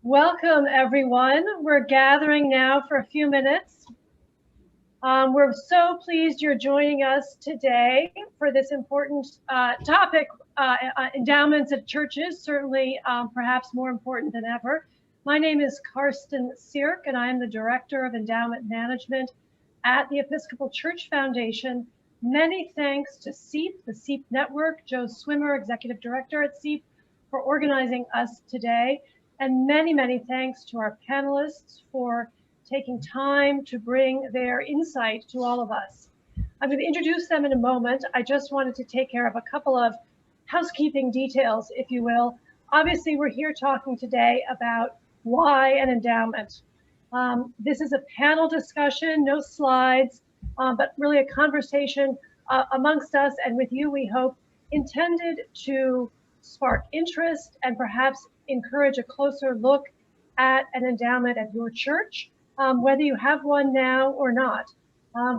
Welcome, everyone. We're gathering now for a few minutes. We're so pleased you're joining us today for this important topic, endowments of churches, certainly perhaps more important than ever. My name is Karsten Sierk, and I am the Director of Endowment Management at the Episcopal Church Foundation. Many thanks to CEEP, the CEEP Network, Joe Swimmer, Executive Director at CEEP, for organizing us today. And many, many thanks to our panelists for taking time to bring their insight to all of us. I'm going to introduce them in a moment. I just wanted to take care of a couple of housekeeping details, if you will. Obviously, we're here talking today about why an endowment. This is a panel discussion, no slides, but really a conversation amongst us and with you, we hope, intended to spark interest and perhaps encourage a closer look at an endowment at your church, whether you have one now or not.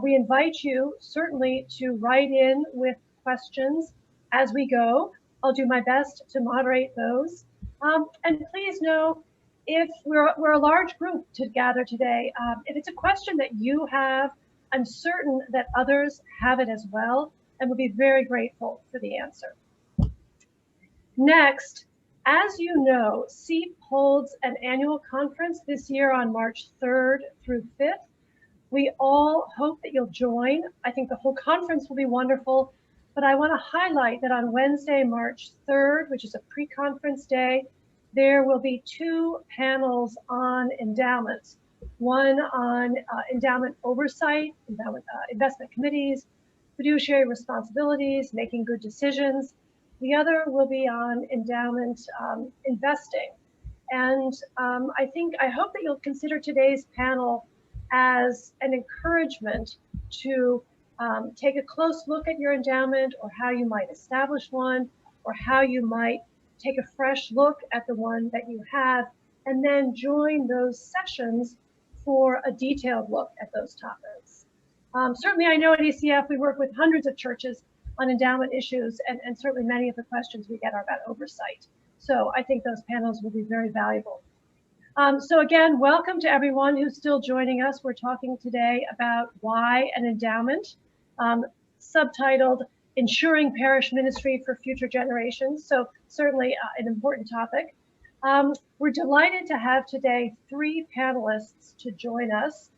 We invite you certainly to write in with questions as we go. I'll do my best to moderate those. And please know, if we're a large group to gather today, if it's a question that you have, I'm certain that others have it as well, and we'll be very grateful for the answer. Next, as you know, CEEP holds an annual conference this year on March 3rd through 5th. We all hope that you'll join. I think the whole conference will be wonderful, but I want to highlight that on Wednesday, March 3rd, which is a pre-conference day, there will be two panels on endowments. One on endowment oversight, investment committees, fiduciary responsibilities, making good decisions. The other will be on endowment investing. And I hope that you'll consider today's panel as an encouragement to take a close look at your endowment, or how you might establish one, or how you might take a fresh look at the one that you have, and then join those sessions for a detailed look at those topics. Certainly, I know at ECF we work with hundreds of churches on endowment issues, and certainly many of the questions we get are about oversight. So I think those panels will be very valuable. So again, welcome to everyone who's still joining us. We're talking today about why an endowment, subtitled Ensuring Parish Ministry for Future Generations. So certainly an important topic. We're delighted to have today three panelists to join us.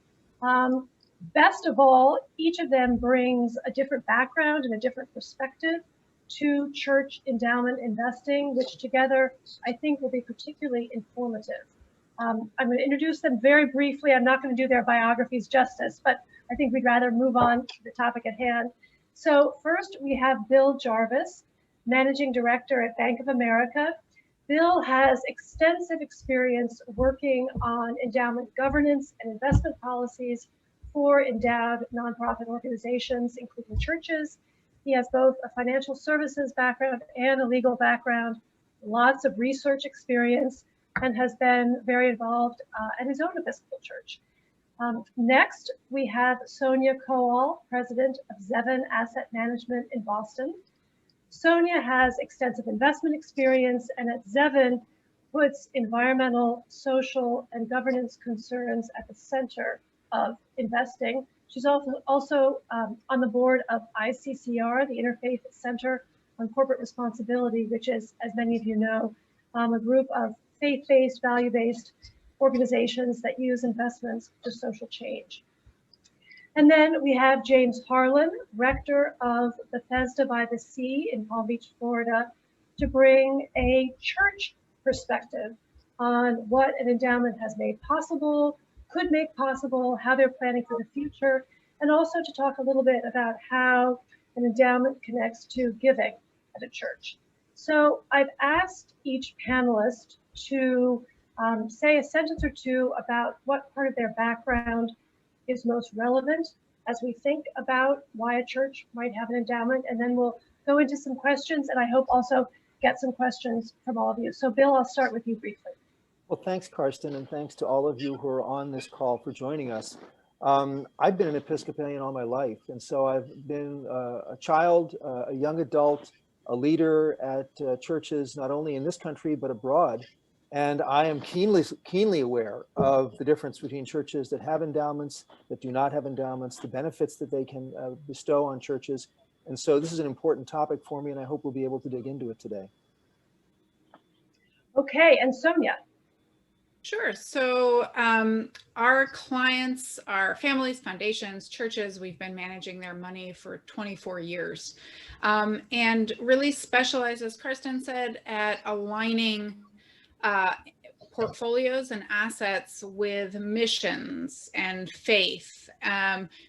Best of all, each of them brings a different background and a different perspective to church endowment investing, which together I think will be particularly informative. I'm going to introduce them very briefly. I'm not going to do their biographies justice, but I think we'd rather move on to the topic at hand. So first we have Bill Jarvis, Managing Director at Bank of America. Bill has extensive experience working on endowment governance and investment policies for endowed nonprofit organizations, including churches. He has both a financial services background and a legal background, lots of research experience, and has been very involved at his own Episcopal church. Next, we have Sonia Kowal, President of Zevin Asset Management in Boston. Sonia has extensive investment experience, and at Zevin puts environmental, social, and governance concerns at the center of investing. She's also on the board of ICCR, the Interfaith Center on Corporate Responsibility, which is, as many of you know, a group of faith-based, value-based organizations that use investments for social change. And then we have James Harlan, rector of Bethesda by the Sea in Palm Beach, Florida, to bring a church perspective on what an endowment has made possible, could make possible, how they're planning for the future, and also to talk a little bit about how an endowment connects to giving at a church. So I've asked each panelist to say a sentence or two about what part of their background is most relevant as we think about why a church might have an endowment, and then we'll go into some questions, and I hope also get some questions from all of you. So Bill, I'll start with you briefly. Well, thanks, Karsten, and thanks to all of you who are on this call for joining us. I've been an Episcopalian all my life, and so I've been a child, a young adult, a leader at churches not only in this country but abroad. And I am keenly aware of the difference between churches that have endowments, that do not have endowments, the benefits that they can bestow on churches. And so this is an important topic for me, and I hope we'll be able to dig into it today. Okay, and Sonia. Sure. So our clients, our families, foundations, churches, we've been managing their money for 24 years and really specialize, as Karsten said, at aligning portfolios and assets with missions and faith,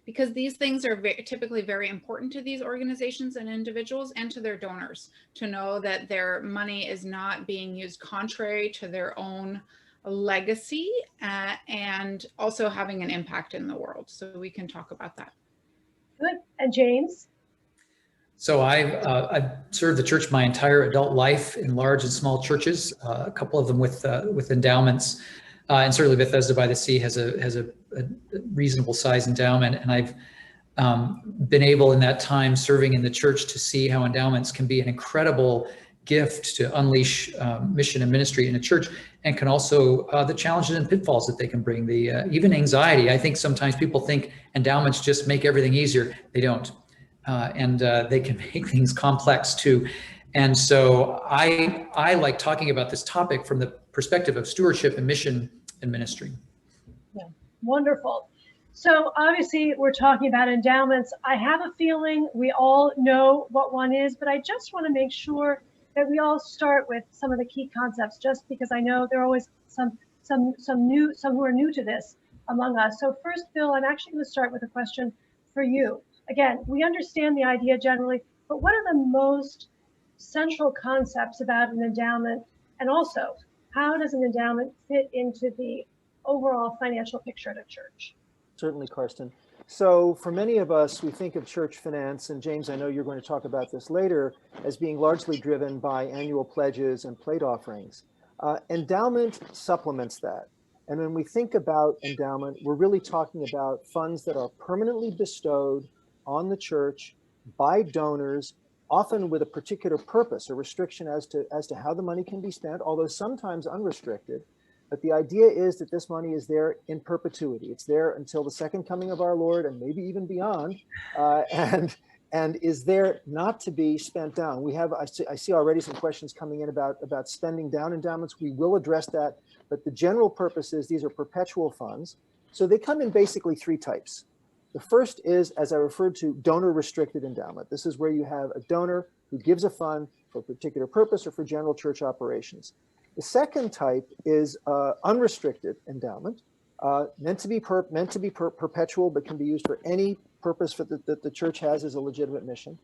because these things are typically very important to these organizations and individuals and to their donors, to know that their money is not being used contrary to their own legacy and also having an impact in the world. So we can talk about that. Good. And James? So I've served the church my entire adult life in large and small churches, a couple of them with endowments, and certainly Bethesda by the Sea has a reasonable size endowment. And I've been able in that time serving in the church to see how endowments can be an incredible gift to unleash mission and ministry in a church, and can also the challenges and pitfalls that they can bring, the even anxiety. I think sometimes people think endowments just make everything easier. They don't. And they can make things complex too. And so I like talking about this topic from the perspective of stewardship and mission and ministry. Yeah, wonderful. So obviously we're talking about endowments. I have a feeling we all know what one is, but I just want to make sure that we all start with some of the key concepts, just because I know there are always some who are new to this among us. So first, Bill, I'm actually going to start with a question for you. Again, we understand the idea generally, but what are the most central concepts about an endowment? And also, how does an endowment fit into the overall financial picture of a church? Certainly, Karsten. So for many of us, we think of church finance, and James, I know you're going to talk about this later, as being largely driven by annual pledges and plate offerings. Endowment supplements that. And when we think about endowment, we're really talking about funds that are permanently bestowed on the church by donors, often with a particular purpose, a restriction as to how the money can be spent, although sometimes unrestricted. But the idea is that this money is there in perpetuity. It's there until the second coming of our Lord, and maybe even beyond, and is there not to be spent down. I see already some questions coming in about spending down endowments. We will address that, but the general purpose is these are perpetual funds. So they come in basically three types. The first is, as I referred to, donor restricted endowment. This is where you have a donor who gives a fund for a particular purpose or for general church operations. The second type is unrestricted endowment, meant to be perpetual, but can be used for any purpose that the church has as a legitimate mission.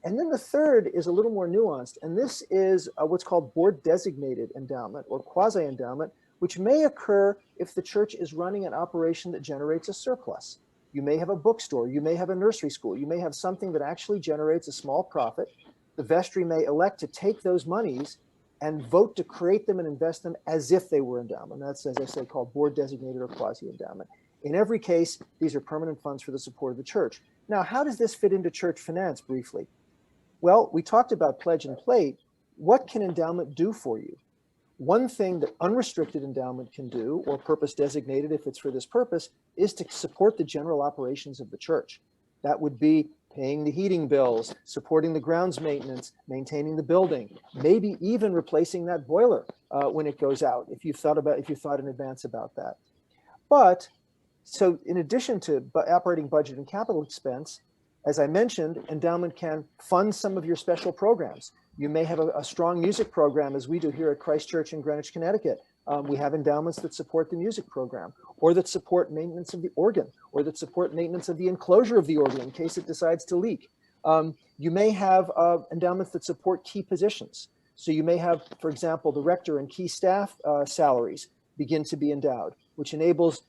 And then the third is a little more nuanced, and this is what's called board designated endowment or quasi endowment, which may occur if the church is running an operation that generates a surplus. You may have a bookstore, you may have a nursery school, you may have something that actually generates a small profit. The vestry may elect to take those monies and vote to create them and invest them as if they were endowment. That's, as I say, called board designated or quasi endowment. In every case, these are permanent funds for the support of the church. Now, how does this fit into church finance briefly? Well, we talked about pledge and plate. What can endowment do for you? One thing that unrestricted endowment can do, or purpose designated if it's for this purpose, is to support the general operations of the church. That would be paying the heating bills, supporting the grounds maintenance, maintaining the building, maybe even replacing that boiler when it goes out, if you thought in advance about that. But so in addition to operating budget and capital expense, as I mentioned, endowment can fund some of your special programs. You may have a strong music program, as we do here at Christ Church in Greenwich, Connecticut. We have endowments that support the music program, or that support maintenance of the organ, or that support maintenance of the enclosure of the organ in case it decides to leak. You may have endowments that support key positions. So you may have, for example, the rector and key staff salaries begin to be endowed, which enables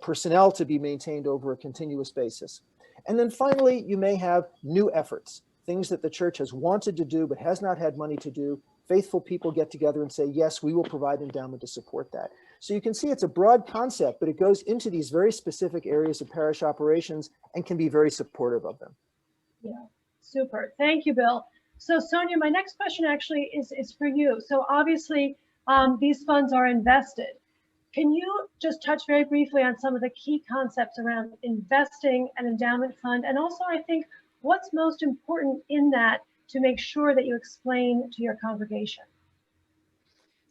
personnel to be maintained over a continuous basis. And then finally, you may have new efforts, things that the church has wanted to do but has not had money to do. Faithful people get together and say, yes, we will provide endowment to support that. So you can see it's a broad concept, but it goes into these very specific areas of parish operations and can be very supportive of them. Yeah, super. Thank you, Bill. So Sonia, my next question actually is for you. So obviously these funds are invested. Can you just touch very briefly on some of the key concepts around investing an endowment fund? And also, I think, what's most important in that to make sure that you explain to your congregation?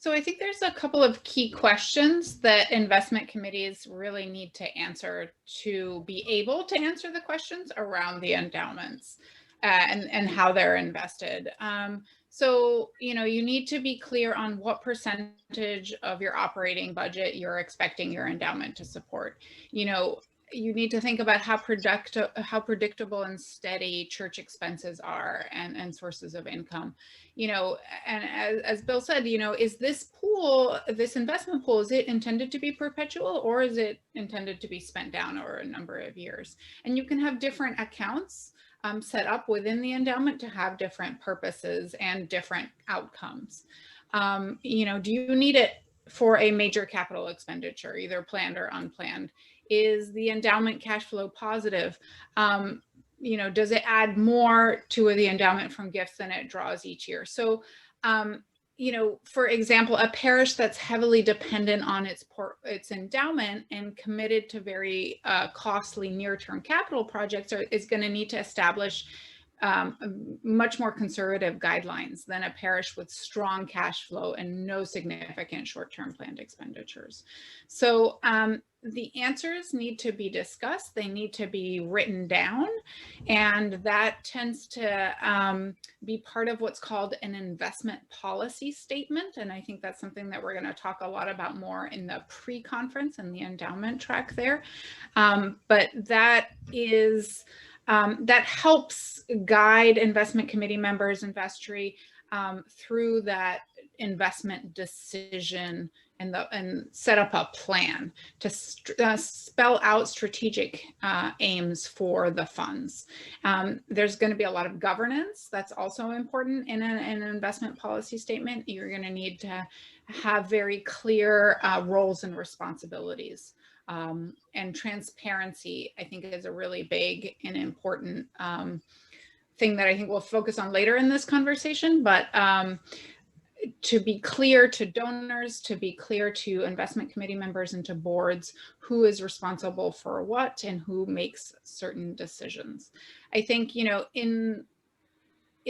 So I think there's a couple of key questions that investment committees really need to answer to be able to answer the questions around the endowments and how they're invested. So, you know, you need to be clear on what percentage of your operating budget you're expecting your endowment to support. You know, you need to think about how predictable and steady church expenses are and sources of income. You know, and as Bill said, you know, is this pool, this investment pool, is it intended to be perpetual, or is it intended to be spent down over a number of years? And you can have different accounts set up within the endowment to have different purposes and different outcomes. You know, do you need it for a major capital expenditure, either planned or unplanned? Is the endowment cash flow positive? You know, does it add more to the endowment from gifts than it draws each year? So, you know, for example, a parish that's heavily dependent on its endowment and committed to very costly near-term capital projects is going to need to establish much more conservative guidelines than a parish with strong cash flow and no significant short-term planned expenditures. So the answers need to be discussed, they need to be written down, and that tends to be part of what's called an investment policy statement. And I think that's something that we're going to talk a lot about more in the pre-conference and the endowment track there. But that is that helps guide investment committee members and vestry through that investment decision and set up a plan to spell out strategic aims for the funds. There's going to be a lot of governance that's also important in an investment policy statement. You're going to need to have very clear roles and responsibilities. And transparency, I think, is a really big and important thing that I think we'll focus on later in this conversation. But to be clear to donors, to be clear to investment committee members and to boards who is responsible for what and who makes certain decisions. I think, you know, in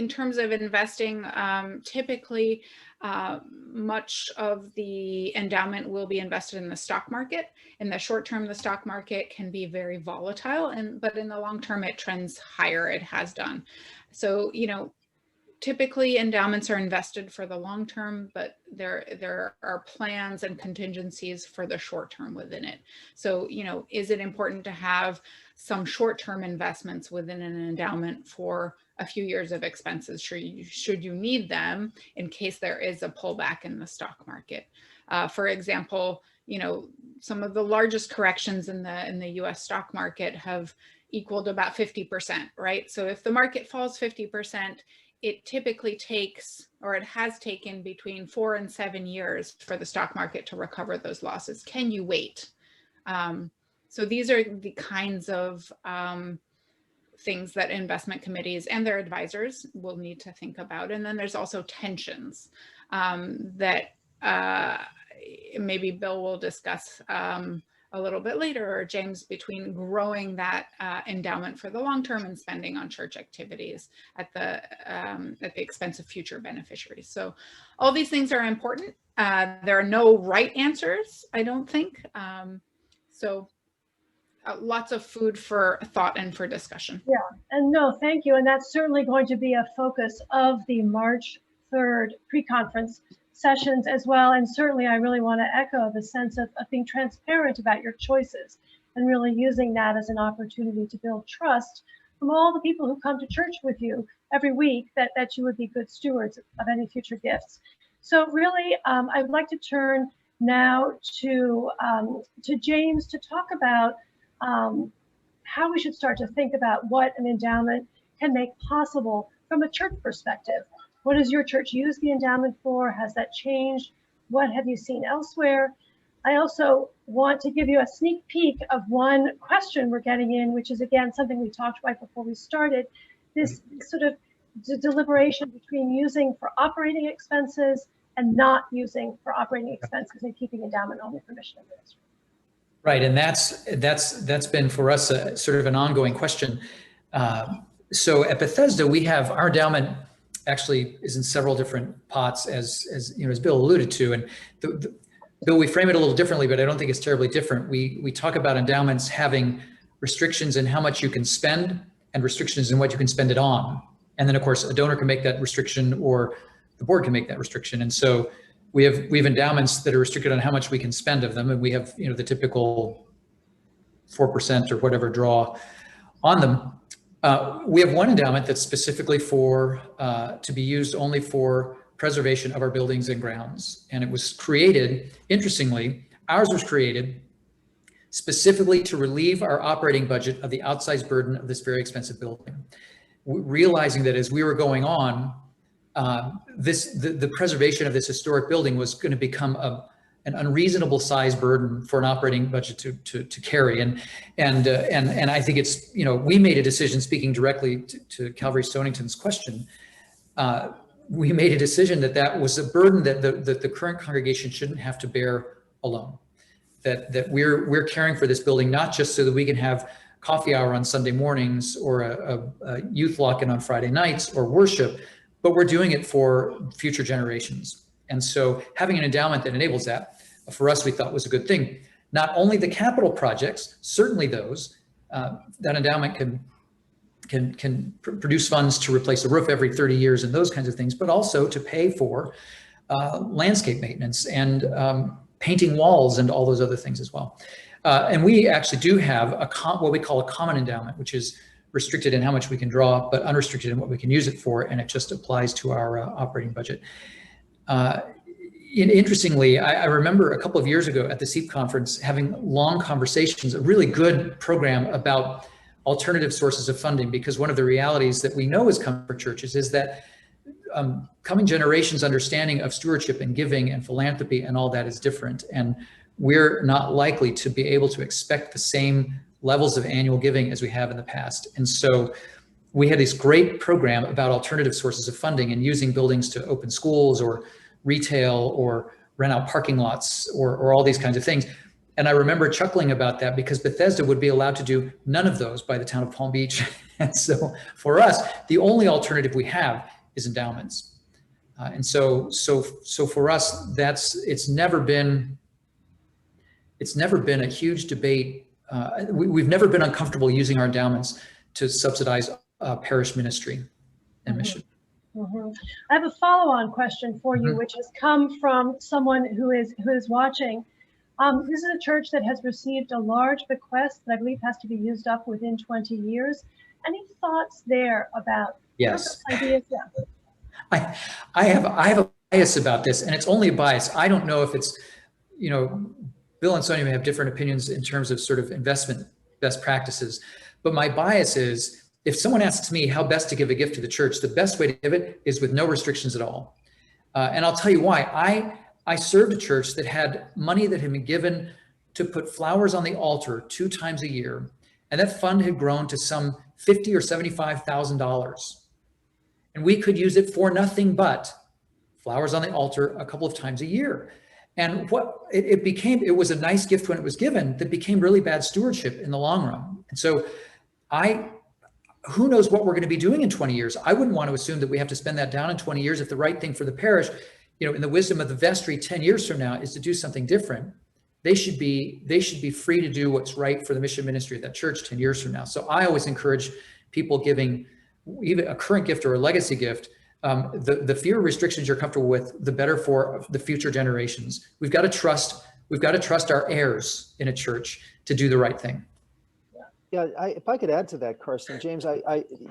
terms of investing, typically much of the endowment will be invested in the stock market. In the short term, the stock market can be very volatile, but in the long term, it trends higher. It has done. So, you know, typically endowments are invested for the long term, but there are plans and contingencies for the short term within it. So, you know, is it important to have some short-term investments within an endowment for a few years of expenses should you need them in case there is a pullback in the stock market? For example, you know, some of the largest corrections in the US stock market have equaled about 50%, right? So if the market falls 50%, it typically takes, or it has taken, between 4 and 7 years for the stock market to recover those losses. Can you wait? So these are the kinds of things that investment committees and their advisors will need to think about. And then there's also tensions that maybe Bill will discuss a little bit later, or James, between growing that endowment for the long term and spending on church activities at the expense of future beneficiaries. So all these things are important. There are no right answers, I don't think. So lots of food for thought and for discussion. Yeah, and no, thank you. And that's certainly going to be a focus of the March 3rd pre-conference sessions as well. And certainly I really want to echo the sense of being transparent about your choices and really using that as an opportunity to build trust from all the people who come to church with you every week, that you would be good stewards of any future gifts. So really, I'd like to turn now to James to talk about how we should start to think about what an endowment can make possible from a church perspective. What does your church use the endowment for? Has that changed? What have you seen elsewhere? I also want to give you a sneak peek of one question we're getting in, which is, again, something we talked about before we started, this sort of deliberation between using for operating expenses and not using for operating expenses and keeping endowment only for mission and ministry. Right, and that's been for us a sort of an ongoing question. So at Bethesda, we have our endowment actually is in several different pots, as you know, as Bill alluded to, and Bill, we frame it a little differently, but I don't think it's terribly different. We talk about endowments having restrictions in how much you can spend and restrictions in what you can spend it on, and then of course a donor can make that restriction or the board can make that restriction, and so. We have endowments that are restricted on how much we can spend of them, and we have, you know, the typical 4% or whatever draw on them. We have one endowment that's specifically for to be used only for preservation of our buildings and grounds, and it was created. Interestingly, ours was created specifically to relieve our operating budget of the outsized burden of this very expensive building, realizing that as we were going on. The preservation of this historic building was going to become an unreasonable size burden for an operating budget to carry, and I think it's, you know, we made a decision, speaking directly to Calvary Stonington's question. We made a decision that was a burden that the current congregation shouldn't have to bear alone. That we're caring for this building not just so that we can have coffee hour on Sunday mornings or a youth lock-in on Friday nights or worship, but we're doing it for future generations. And so having an endowment that enables that, for us, we thought was a good thing. Not only the capital projects, certainly those, that endowment can produce funds to replace a roof every 30 years and those kinds of things, but also to pay for landscape maintenance and painting walls and all those other things as well. And we actually do have what we call a common endowment, which is restricted in how much we can draw, but unrestricted in what we can use it for, and it just applies to our operating budget. Interestingly, I remember a couple of years ago at the CEEP conference having long conversations, a really good program about alternative sources of funding, because one of the realities that we know is coming for churches is that coming generations' understanding of stewardship and giving and philanthropy and all that is different, and we're not likely to be able to expect the same levels of annual giving as we have in the past. And so we had this great program about alternative sources of funding and using buildings to open schools or retail or rent out parking lots or all these kinds of things. And I remember chuckling about that because Bethesda would be allowed to do none of those by the town of Palm Beach. And so for us, the only alternative we have is endowments. And so for us, it's never been a huge debate. We've never been uncomfortable using our endowments to subsidize parish ministry and mission. Mm-hmm. I have a follow-on question for you, which has come from someone who is watching. This is a church that has received a large bequest that I believe has to be used up within 20 years. Any thoughts there about yes ideas? Yeah. I have a bias about this, and it's only a bias. I don't know if it's, you know, Bill and Sonia may have different opinions in terms of sort of investment best practices, but my bias is if someone asks me how best to give a gift to the church, the best way to give it is with no restrictions at all. And I'll tell you why. I served a church that had money that had been given to put flowers on the altar 2 times a year, and that fund had grown to some $50,000 or $75,000, and we could use it for nothing but flowers on the altar a couple of times a year. And what it became, it was a nice gift when it was given, that became really bad stewardship in the long run. And so who knows what we're going to be doing in 20 years? I wouldn't want to assume that we have to spend that down in 20 years if the right thing for the parish, you know, in the wisdom of the vestry 10 years from now is to do something different. They should be free to do what's right for the mission ministry of that church 10 years from now. So I always encourage people giving even a current gift or a legacy gift. The fewer restrictions you're comfortable with, the better for the future generations. We've got to trust our heirs in a church to do the right thing. Yeah, if I could add to that, Carson, James,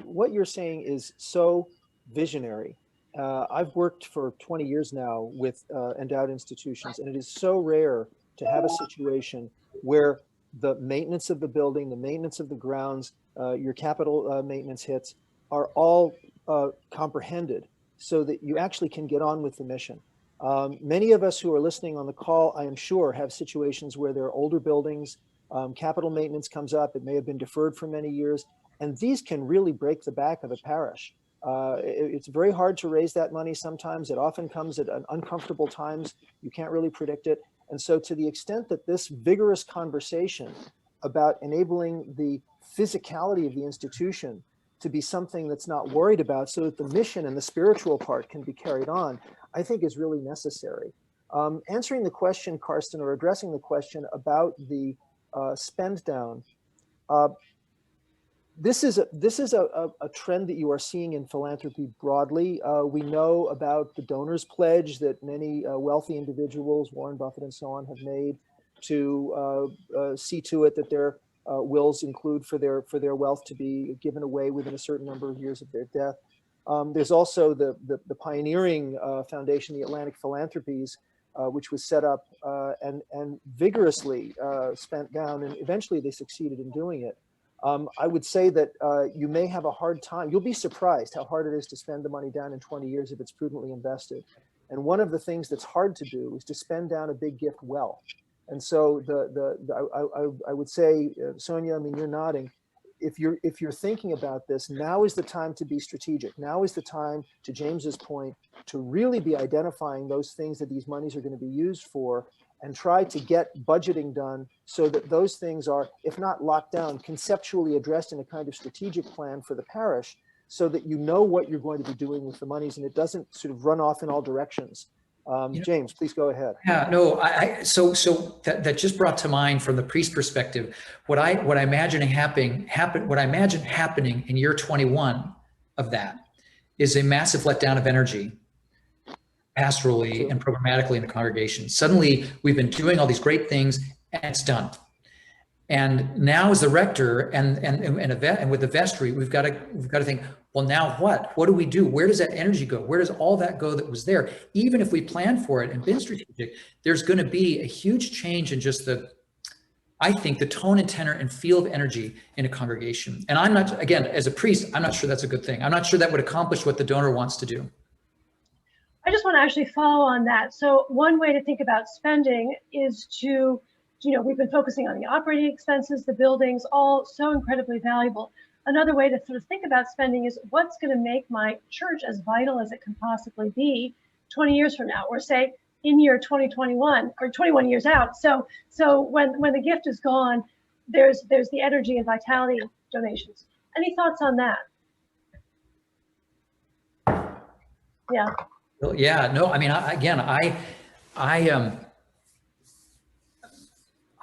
what you're saying is so visionary. I've worked for 20 years now with endowed institutions, and it is so rare to have a situation where the maintenance of the building, the maintenance of the grounds, your capital maintenance hits are all comprehended so that you actually can get on with the mission. Many of us who are listening on the call, I am sure, have situations where there are older buildings, capital maintenance comes up, it may have been deferred for many years, and these can really break the back of a parish. It's very hard to raise that money sometimes. It often comes at uncomfortable times. You can't really predict it. And so to the extent that this vigorous conversation about enabling the physicality of the institution to be something that's not worried about so that the mission and the spiritual part can be carried on, I think is really necessary. Answering the question, Karsten, or addressing the question about the spend down, this is a trend that you are seeing in philanthropy broadly. We know about the donors pledge that many wealthy individuals, Warren Buffett and so on, have made to see to it that their wills include for their wealth to be given away within a certain number of years of their death. There's also the pioneering foundation, the Atlantic Philanthropies, which was set up and vigorously spent down, and eventually they succeeded in doing it. I would say that you may have a hard time. You'll be surprised how hard it is to spend the money down in 20 years if it's prudently invested. And one of the things that's hard to do is to spend down a big gift well. And so I would say, Sonia, I mean, you're nodding. If you're thinking about this, now is the time to be strategic. Now is the time, to James's point, to really be identifying those things that these monies are going to be used for, and try to get budgeting done so that those things are, if not locked down, conceptually addressed in a kind of strategic plan for the parish, so that you know what you're going to be doing with the monies and it doesn't sort of run off in all directions. James, please go ahead. Yeah, no, so that just brought to mind from the priest perspective, what I imagine happening in year 21 of that is a massive letdown of energy, pastorally and programmatically in the congregation. Suddenly we've been doing all these great things and it's done. And now as the rector and with the vestry, we've got to think, well, now what? What do we do? Where does that energy go? Where does all that go that was there? Even if we planned for it and been strategic, there's going to be a huge change in just I think the tone and tenor and feel of energy in a congregation. And I'm not, again, as a priest, I'm not sure that's a good thing. I'm not sure that would accomplish what the donor wants to do. I just want to actually follow on that. So one way to think about spending is to, we've been focusing on the operating expenses, the buildings, all so incredibly valuable. Another way to sort of think about spending is what's going to make my church as vital as it can possibly be 20 years from now, or say in year 2021 or 21 years out. So when the gift is gone, there's the energy and vitality donations. Any thoughts on that? Yeah. Well, yeah, no, I mean,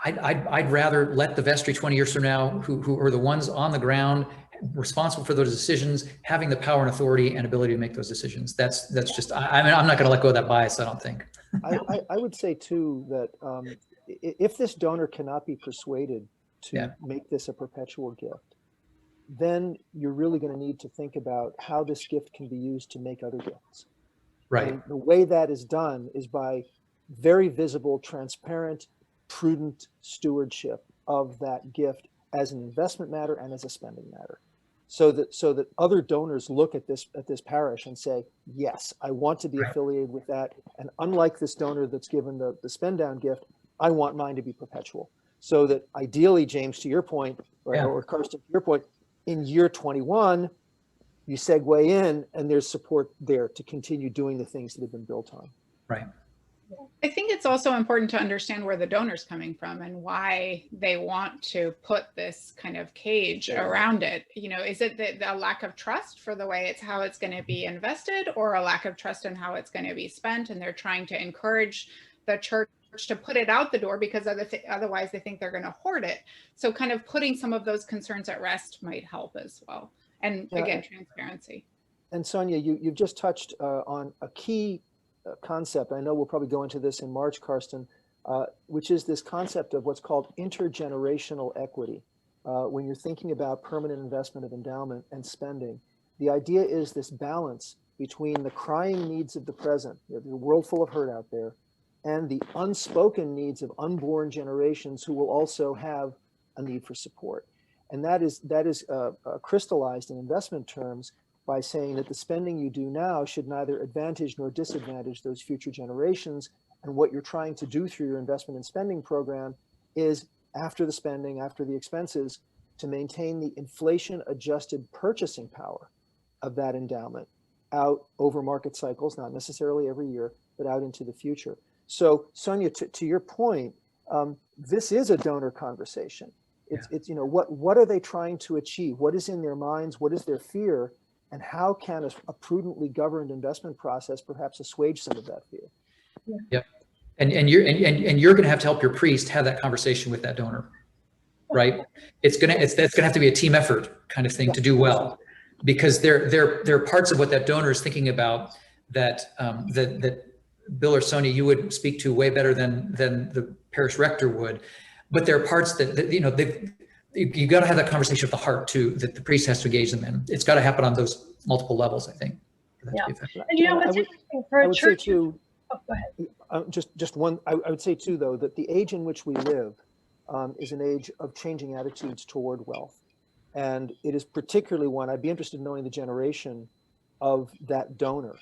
I'd rather let the vestry 20 years from now, who are the ones on the ground, responsible for those decisions, having the power and authority and ability to make those decisions. That's just, I mean, I'm not going to let go of that bias, I don't think. I would say too that if this donor cannot be persuaded to make this a perpetual gift, then you're really going to need to think about how this gift can be used to make other gifts. Right. And the way that is done is by very visible, transparent, prudent stewardship of that gift as an investment matter and as a spending matter, so that other donors look at this parish and say, yes, I want to be affiliated with that. And unlike this donor that's given the spend down gift, I want mine to be perpetual. So that ideally, James, to your point, or Karsten, to your point, in year 21, you segue in and there's support there to continue doing the things that have been built on. Right. I think it's also important to understand where the donor's coming from and why they want to put this kind of cage around it. Is it the lack of trust for the way how it's going to be invested, or a lack of trust in how it's going to be spent, and they're trying to encourage the church to put it out the door because otherwise they think they're going to hoard it. So kind of putting some of those concerns at rest might help as well. And again, transparency. And Sonia, you've just touched on a key concept. I know we'll probably go into this in March, Karsten, which is this concept of what's called intergenerational equity. When you're thinking about permanent investment of endowment and spending, the idea is this balance between the crying needs of the present, there's a world full of hurt out there, and the unspoken needs of unborn generations who will also have a need for support. And that is crystallized in investment terms by saying that the spending you do now should neither advantage nor disadvantage those future generations. And what you're trying to do through your investment and spending program is, after the spending, after the expenses, to maintain the inflation-adjusted purchasing power of that endowment out over market cycles, not necessarily every year, but out into the future. So Sonia, to your point, this is a donor conversation. It's you know, what are they trying to achieve? What is in their minds? What is their fear? And how can a prudently governed investment process perhaps assuage some of that fear? Yep. And you're going to have to help your priest have that conversation with that donor, right? That's going to have to be a team effort kind of thing to do well, because there are parts of what that donor is thinking about that that Bill or Sonia, you would speak to way better than the parish rector would. But there are parts that you know, you got to have that conversation with the heart too, that the priest has to engage them in. It's got to happen on those multiple levels, I think. Yeah. And you know what's interesting for a church too. Oh, go ahead. Just one. I would say too, though, that the age in which we live is an age of changing attitudes toward wealth, and it is particularly one. I'd be interested in knowing the generation of that donor.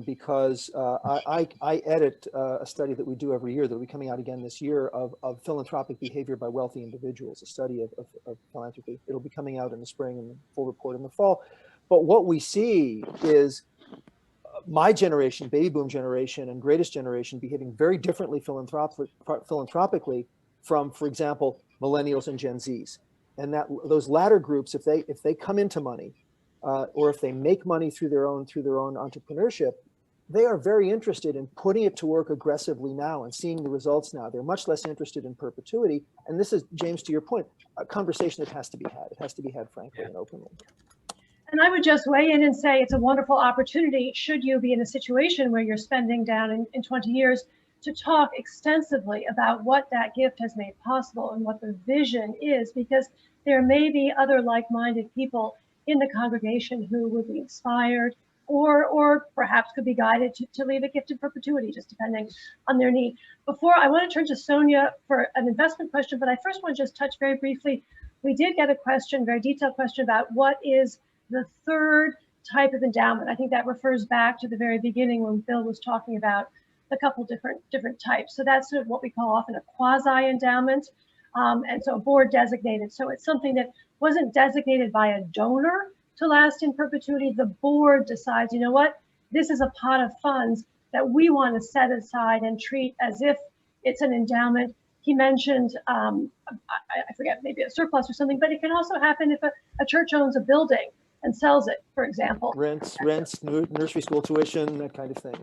Because I edit a study that we do every year that will be coming out again this year of philanthropic behavior by wealthy individuals, a study of philanthropy. It'll be coming out in the spring and the full report in the fall. But what we see is my generation, baby boom generation and greatest generation, behaving very differently philanthropically from, for example, millennials and Gen Zs. And that those latter groups, if they come into money, or if they make money through their own entrepreneurship, they are very interested in putting it to work aggressively now and seeing the results now. They're much less interested in perpetuity. And this is, James, to your point, a conversation that has to be had. It has to be had frankly and openly. And I would just weigh in and say it's a wonderful opportunity, should you be in a situation where you're spending down in 20 years, to talk extensively about what that gift has made possible and what the vision is, because there may be other like-minded people in the congregation who would be inspired or perhaps could be guided to leave a gift in perpetuity, just depending on their need. Before, I want to turn to Sonia for an investment question, but I first want to just touch very briefly. We did get a question, very detailed question, about what is the third type of endowment. I think that refers back to the very beginning when Bill was talking about a couple different types. So that's sort of what we call often a quasi-endowment. And so board designated. So it's something that wasn't designated by a donor to last in perpetuity. The board decides, you know what, this is a pot of funds that we want to set aside and treat as if it's an endowment. He mentioned, I forget, maybe a surplus or something, but it can also happen if a church owns a building and sells it, for example. Rents, nursery school tuition, that kind of thing.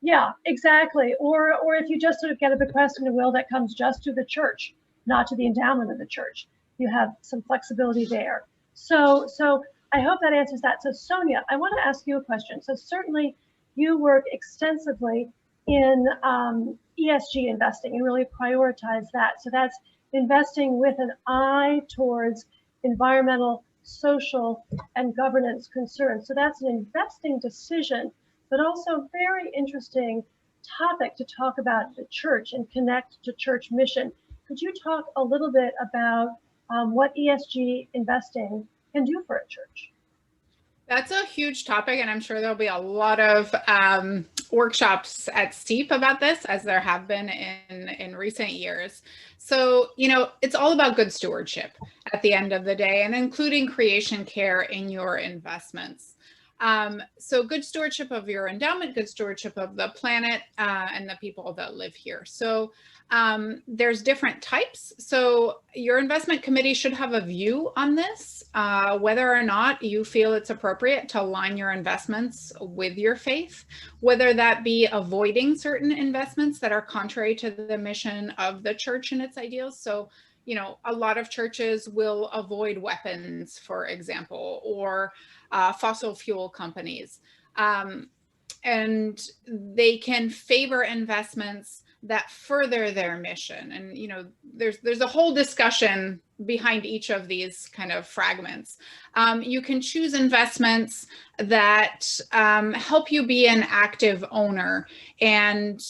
Yeah, exactly. Or if you just sort of get a bequest in a will that comes just to the church, not to the endowment of the church. You have some flexibility there. So I hope that answers that. So Sonia, I want to ask you a question. So certainly you work extensively in ESG investing and really prioritize that. So that's investing with an eye towards environmental, social, and governance concerns. So that's an investing decision, but also very interesting topic to talk about the church and connect to church mission. Could you talk a little bit about what ESG investing can do for a church? That's a huge topic, and I'm sure there'll be a lot of workshops at CEEP about this, as there have been in recent years. So, you know, it's all about good stewardship at the end of the day, and including creation care in your investments. So good stewardship of your endowment, good stewardship of the planet and the people that live here. So there's different types. So your investment committee should have a view on this, whether or not you feel it's appropriate to align your investments with your faith, whether that be avoiding certain investments that are contrary to the mission of the church and its ideals. So, you know, a lot of churches will avoid weapons, for example, or fossil fuel companies. And they can favor investments that further their mission. And, you know, there's a whole discussion behind each of these kind of fragments. You can choose investments that help you be an active owner, and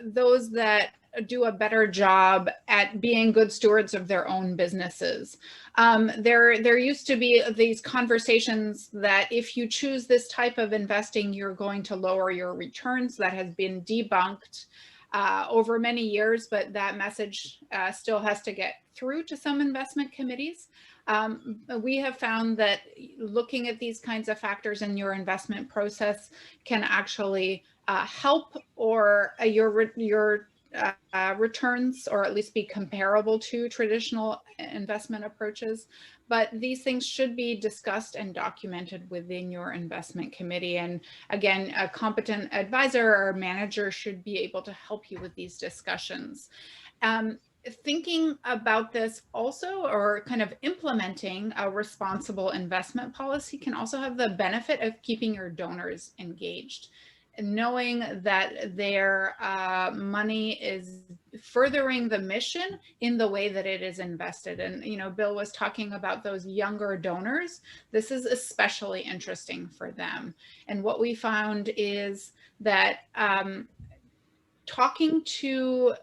those that do a better job at being good stewards of their own businesses. There used to be these conversations that if you choose this type of investing, you're going to lower your returns. That has been debunked over many years, but that message still has to get through to some investment committees. We have found that looking at these kinds of factors in your investment process can actually help or your returns, or at least be comparable to traditional investment approaches. But these things should be discussed and documented within your investment committee. And again, a competent advisor or manager should be able to help you with these discussions. Thinking about this also, or kind of implementing a responsible investment policy, can also have the benefit of keeping your donors engaged, and knowing that their money is furthering the mission in the way that it is invested. And, you know, Bill was talking about those younger donors. This is especially interesting for them. And what we found is that talking to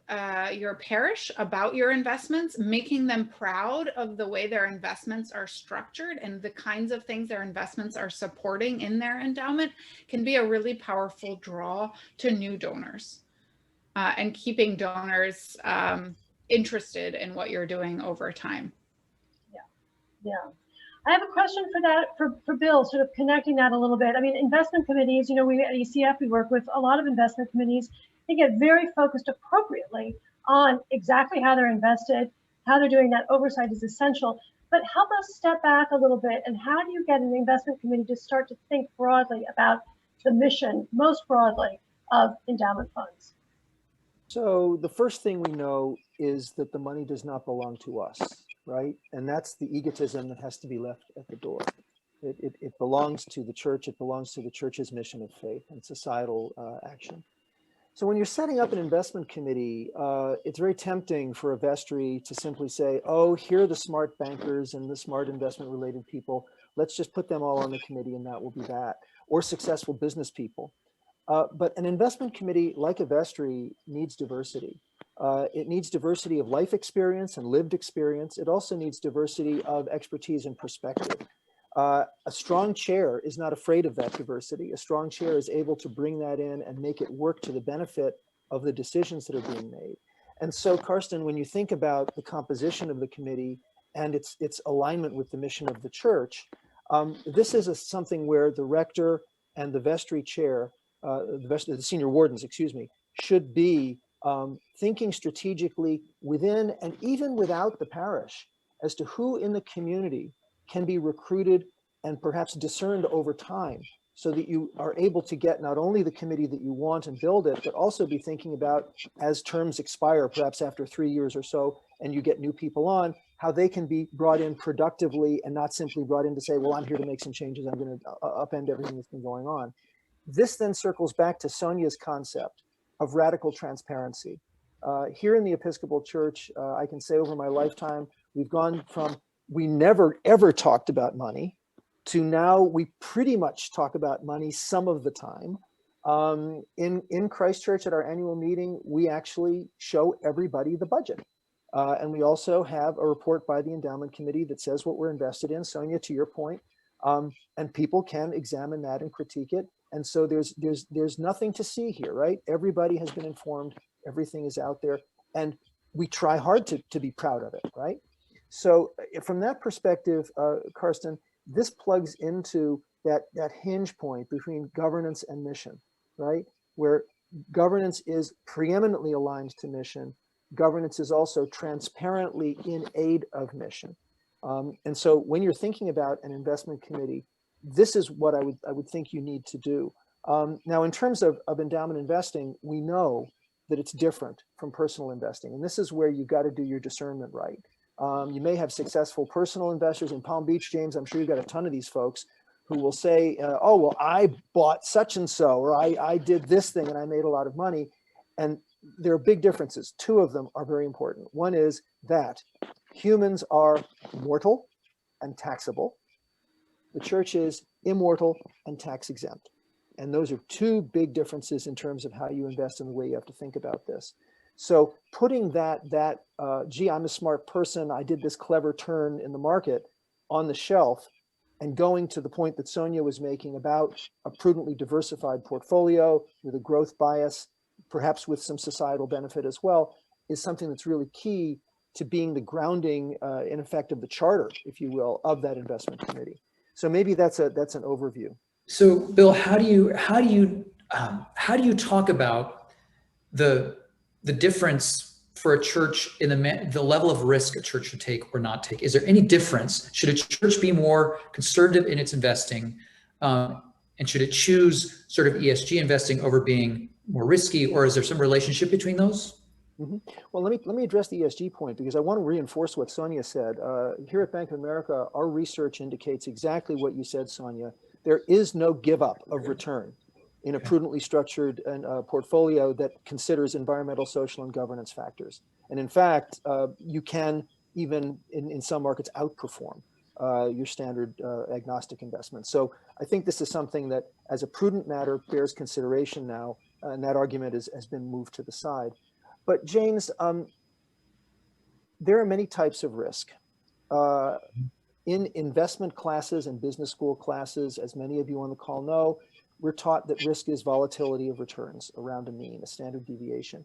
your parish about your investments, making them proud of the way their investments are structured and the kinds of things their investments are supporting in their endowment, can be a really powerful draw to new donors, and keeping donors interested in what you're doing over time. Yeah. I have a question for that, for Bill, sort of connecting that a little bit. I mean, investment committees, you know, we at ECF, we work with a lot of investment committees. They get very focused appropriately on exactly how they're invested, how they're doing that. Oversight is essential. But help us step back a little bit, and how do you get an investment committee to start to think broadly about the mission, most broadly, of endowment funds? So the first thing we know is that the money does not belong to us, right? And that's the egotism that has to be left at the door. It belongs to the church. It belongs to the church's mission of faith and societal action. So when you're setting up an investment committee, it's very tempting for a vestry to simply say, oh, here are the smart bankers and the smart investment related people. Let's just put them all on the committee and that will be that. Or successful business people. But an investment committee, like a vestry, needs diversity. It needs diversity of life experience and lived experience. It also needs diversity of expertise and perspective. A strong chair is not afraid of that diversity. A strong chair is able to bring that in and make it work to the benefit of the decisions that are being made. And so, Karsten, when you think about the composition of the committee and its alignment with the mission of the church, this is something where the rector and the vestry chair, the senior wardens, excuse me, should be thinking strategically within and even without the parish as to who in the community can be recruited and perhaps discerned over time, so that you are able to get not only the committee that you want and build it, but also be thinking about, as terms expire, perhaps after 3 years or so, and you get new people on, how they can be brought in productively and not simply brought in to say, well, I'm here to make some changes, I'm going to upend everything that's been going on. This then circles back to Sonia's concept of radical transparency. Here in the Episcopal Church, I can say over my lifetime, we've gone from we never ever talked about money to now we pretty much talk about money some of the time. In Christchurch at our annual meeting, we actually show everybody the budget. And we also have a report by the endowment committee that says what we're invested in, Sonia, to your point, and people can examine that and critique it. And so there's nothing to see here, right? Everybody has been informed, everything is out there, and we try hard to be proud of it, right? So from that perspective, Karsten, this plugs into that hinge point between governance and mission, right? Where governance is preeminently aligned to mission. Governance is also transparently in aid of mission. And so when you're thinking about an investment committee, this is what I would think you need to do. Now, in terms of endowment investing, we know that it's different from personal investing. And this is where you've got to do your discernment right. You may have successful personal investors in Palm Beach, James. I'm sure you've got a ton of these folks who will say, oh, well, I bought such and so, or I did this thing and I made a lot of money. And there are big differences. Two of them are very important. One is that humans are mortal and taxable. The church is immortal and tax exempt. And those are two big differences in terms of how you invest and the way you have to think about this. So putting gee, I'm a smart person, I did this clever turn in the market on the shelf, and going to the point that Sonia was making about a prudently diversified portfolio with a growth bias, perhaps with some societal benefit as well, is something that's really key to being the grounding, in effect, of the charter, if you will, of that investment committee. So maybe that's an overview. So, Bill, how do you talk about the difference for a church in the level of risk a church should take or not take? Is there any difference? Should a church be more conservative in its investing, and should it choose sort of ESG investing over being more risky, or is there some relationship between those? Mm-hmm. Well, let me address the ESG point, because I want to reinforce what Sonia said. Here at Bank of America, our research indicates exactly what you said, Sonia. There is no give up of return in a prudently structured portfolio that considers environmental, social, and governance factors. And in fact, you can even in some markets outperform your standard agnostic investments. So I think this is something that, as a prudent matter, bears consideration now, and that argument has been moved to the side. But James, there are many types of risk. In investment classes and business school classes, as many of you on the call know, we're taught that risk is volatility of returns around a mean, a standard deviation.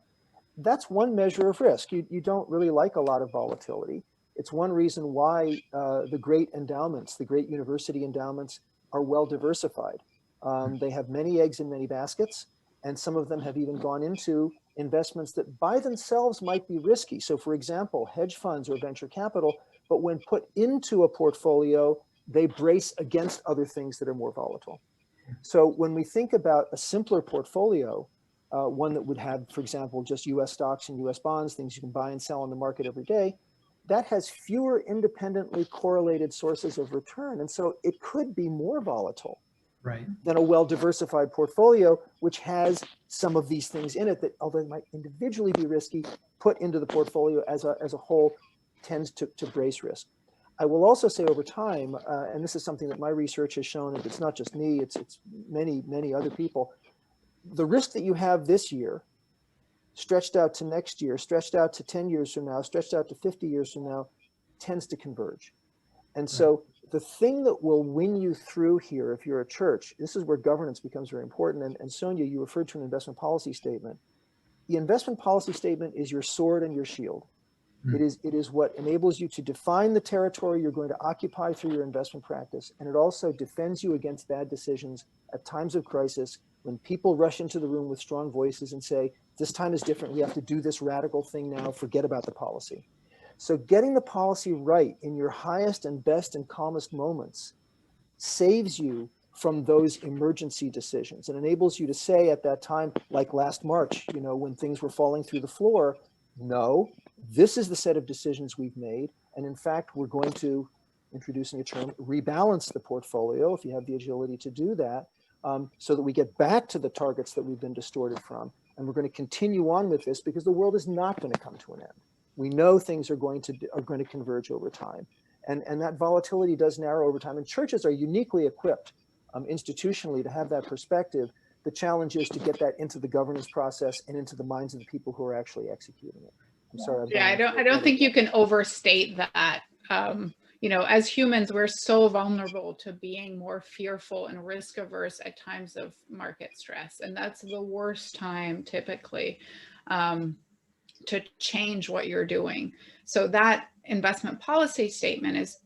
That's one measure of risk. You don't really like a lot of volatility. It's one reason why the great endowments, the great university endowments, are well diversified. They have many eggs in many baskets, and some of them have even gone into investments that by themselves might be risky. So for example, hedge funds or venture capital, but when put into a portfolio, they brace against other things that are more volatile. So when we think about a simpler portfolio, one that would have, for example, just US stocks and US bonds, things you can buy and sell on the market every day, that has fewer independently correlated sources of return. And so it could be more volatile than a well-diversified portfolio, which has some of these things in it that, although they might individually be risky, put into the portfolio as a whole tends to brace risk. I will also say over time, and this is something that my research has shown, and it's not just me, it's many, many other people, the risk that you have this year, stretched out to next year, stretched out to 10 years from now, stretched out to 50 years from now, tends to converge. And so the thing that will win you through here, if you're a church, this is where governance becomes very important. And Sonia, you referred to an investment policy statement. The investment policy statement is your sword and your shield. It is what enables you to define the territory you're going to occupy through your investment practice. And it also defends you against bad decisions at times of crisis, when people rush into the room with strong voices and say, this time is different, we have to do this radical thing now, forget about the policy. So getting the policy right in your highest and best and calmest moments saves you from those emergency decisions and enables you to say at that time, like last March, when things were falling through the floor, no, this is the set of decisions we've made. And in fact, we're going to, introducing a term, rebalance the portfolio, if you have the agility to do that, so that we get back to the targets that we've been distorted from. And we're going to continue on with this because the world is not going to come to an end. We know things are going to converge over time. And that volatility does narrow over time. And churches are uniquely equipped institutionally to have that perspective. The challenge is to get that into the governance process and into the minds of the people who are actually executing it. I'm sorry. I don't think you can overstate that. As humans, we're so vulnerable to being more fearful and risk averse at times of market stress. And that's the worst time typically to change what you're doing. So that investment policy statement is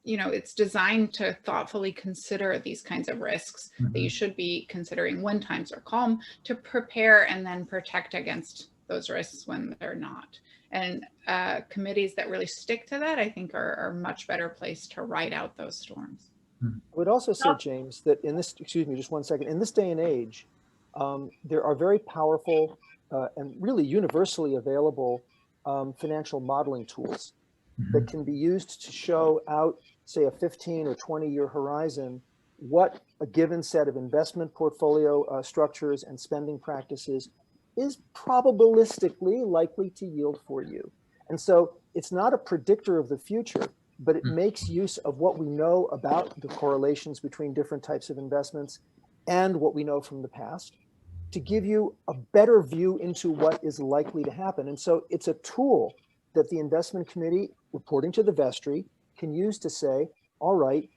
it's designed to thoughtfully consider these kinds of risks that you should be considering when times are calm, to prepare and then protect against those risks when they're not. And committees that really stick to that, I think, are much better placed to ride out those storms. I would also say, James, that in this, excuse me, just one second, in this day and age, there are very powerful and really universally available financial modeling tools that can be used to show out, say, a 15 or 20-year horizon, what a given set of investment portfolio structures and spending practices is probabilistically likely to yield for you. And so it's not a predictor of the future, but it makes use of what we know about the correlations between different types of investments and what we know from the past to give you a better view into what is likely to happen. And so it's a tool that the investment committee, reporting to the vestry, can use to say, all right,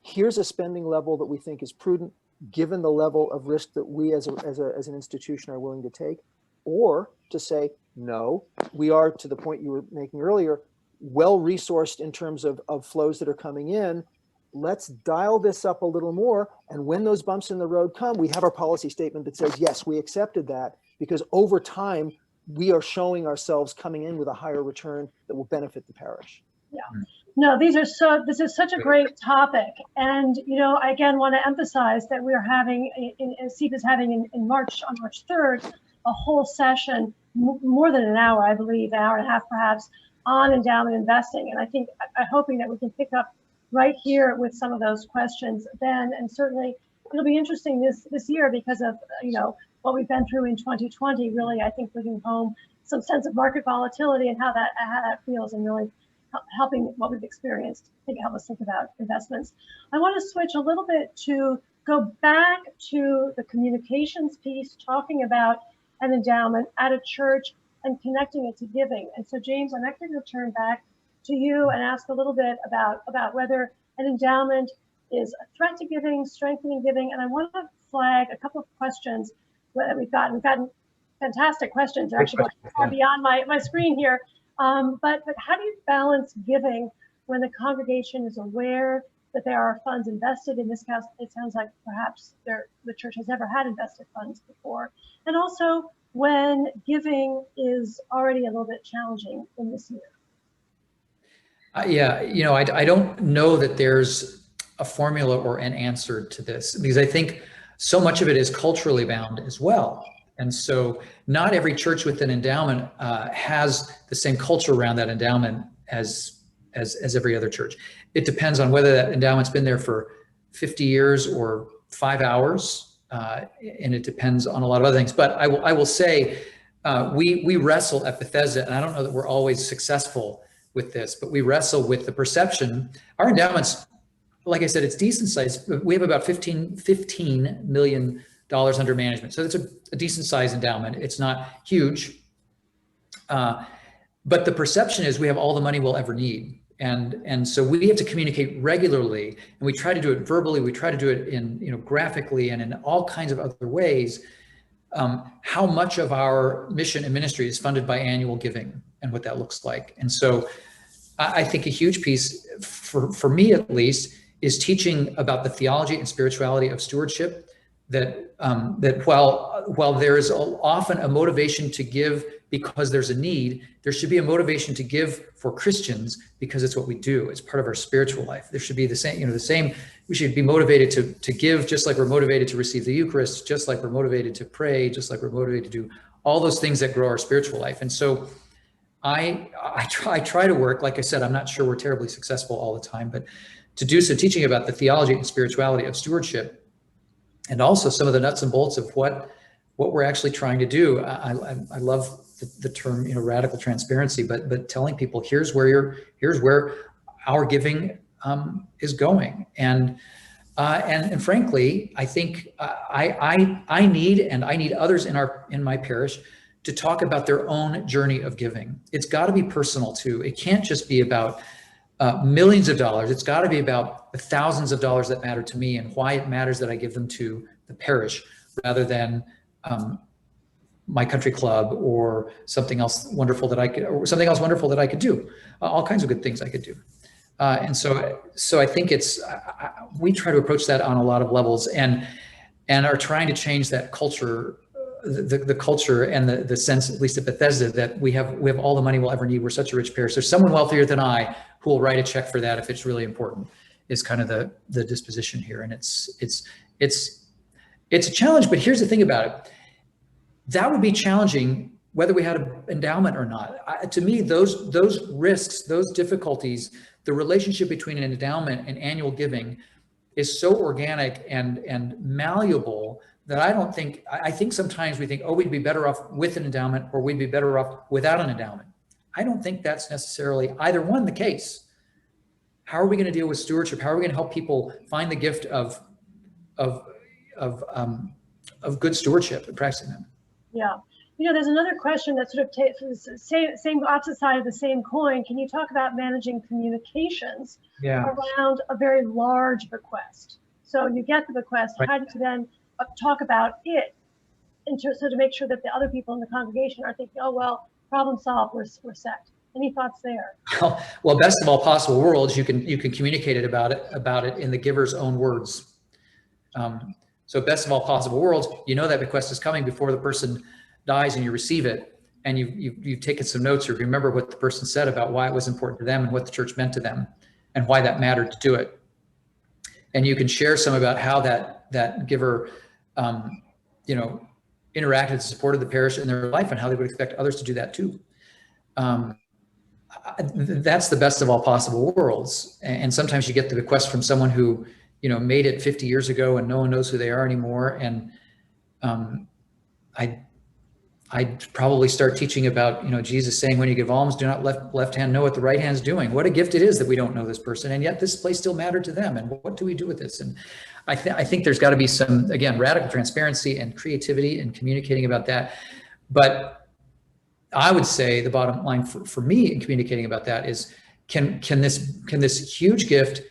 here's a spending level that we think is prudent, given the level of risk that we as an institution are willing to take, or to say, No, we are, to the point you were making earlier, well-resourced in terms of flows that are coming in. Let's dial this up a little more. And when those bumps in the road come, we have our policy statement that says, yes, we accepted that, because over time, we are showing ourselves coming in with a higher return that will benefit the parish. Yeah. No, this is such a great topic. And, I again want to emphasize that we are having, CEEP is having on March 3rd, a whole session, more than an hour, I believe, an hour and a half perhaps, on endowment investing. And I think, I'm hoping that we can pick up right here with some of those questions then. And certainly it'll be interesting this year because of, what we've been through in 2020, really, I think, bringing home some sense of market volatility and how that feels, and really helping what we've experienced to help us think about investments. I want to switch a little bit to go back to the communications piece, talking about an endowment at a church and connecting it to giving. And so, James, I'm actually going to turn back to you and ask a little bit about whether an endowment is a threat to giving, strengthening giving. And I want to flag a couple of questions that we've gotten fantastic questions. They're actually going beyond my screen here. But how do you balance giving when the congregation is aware that there are funds invested? In this case, it sounds like perhaps the church has never had invested funds before. And also when giving is already a little bit challenging in this year. I don't know that there's a formula or an answer to this, because I think so much of it is culturally bound as well. And so not every church with an endowment has the same culture around that endowment as every other church. It depends on whether that endowment's been there for 50 years or 5 hours, and it depends on a lot of other things. But I will say we wrestle at Bethesda, and I don't know that we're always successful with this, but we wrestle with the perception. Our endowments, like I said, it's decent size. We have about $15 million under management. So it's a decent size endowment. It's not huge. But the perception is we have all the money we'll ever need. And so we have to communicate regularly, and we try to do it verbally. We try to do it in, graphically and in all kinds of other ways. How much of our mission and ministry is funded by annual giving and what that looks like. And so I think a huge piece for me, at least, is teaching about the theology and spirituality of stewardship, that while there is often a motivation to give because there's a need, there should be a motivation to give for Christians because it's what we do. It's part of our spiritual life. There should be the same, we should be motivated to give, just like we're motivated to receive the Eucharist, just like we're motivated to pray, just like we're motivated to do all those things that grow our spiritual life. And so I try to work, like I said, I'm not sure we're terribly successful all the time, but to do so, teaching about the theology and spirituality of stewardship, and also some of the nuts and bolts of what we're actually trying to do. I love the term, radical transparency, but telling people here's where our giving is going, and frankly, I think I need others in my parish to talk about their own journey of giving. It's got to be personal too. It can't just be about millions of dollars. It's got to be about the thousands of dollars that matter to me and why it matters that I give them to the parish rather than my country club or something else wonderful that I could do. All kinds of good things I could do. And so I think we try to approach that on a lot of levels and are trying to change that culture, the culture and the sense, at least at Bethesda, that we have all the money we'll ever need. We're such a rich parish. There's someone wealthier than I who will write a check for that if it's really important, is kind of the disposition here. And it's a challenge, but here's the thing about it. That would be challenging whether we had an endowment or not. To me, those risks, those difficulties, the relationship between an endowment and annual giving is so organic and malleable that I think sometimes we think, oh, we'd be better off with an endowment or we'd be better off without an endowment. I don't think that's necessarily either one the case. How are we going to deal with stewardship? How are we going to help people find the gift of good stewardship and practicing them? Yeah. There's another question that sort of takes the same opposite side of the same coin. Can you talk about managing communications around a very large bequest? So you get the bequest, right. How do you then talk about it so to make sure that the other people in the congregation are thinking, oh, well, problem solved, we're set. Any thoughts there? Well, best of all possible worlds, you can communicate about it in the giver's own words. So best of all possible worlds, you know that bequest is coming before the person dies, and you receive it, and you've taken some notes, or remember what the person said about why it was important to them and what the church meant to them and why that mattered to do it. And you can share some about how that giver, interacted and supported the parish in their life, and how they would expect others to do that too. That's the best of all possible worlds. And sometimes you get the bequest from someone who, made it 50 years ago and no one knows who they are anymore. And I'd probably start teaching about, Jesus saying, when you give alms, do not left hand know what the right hand's doing. What a gift it is that we don't know this person, and yet this place still mattered to them. And what do we do with this? And I think there's got to be some, again, radical transparency and creativity in communicating about that. But I would say the bottom line for me in communicating about that is, can this huge gift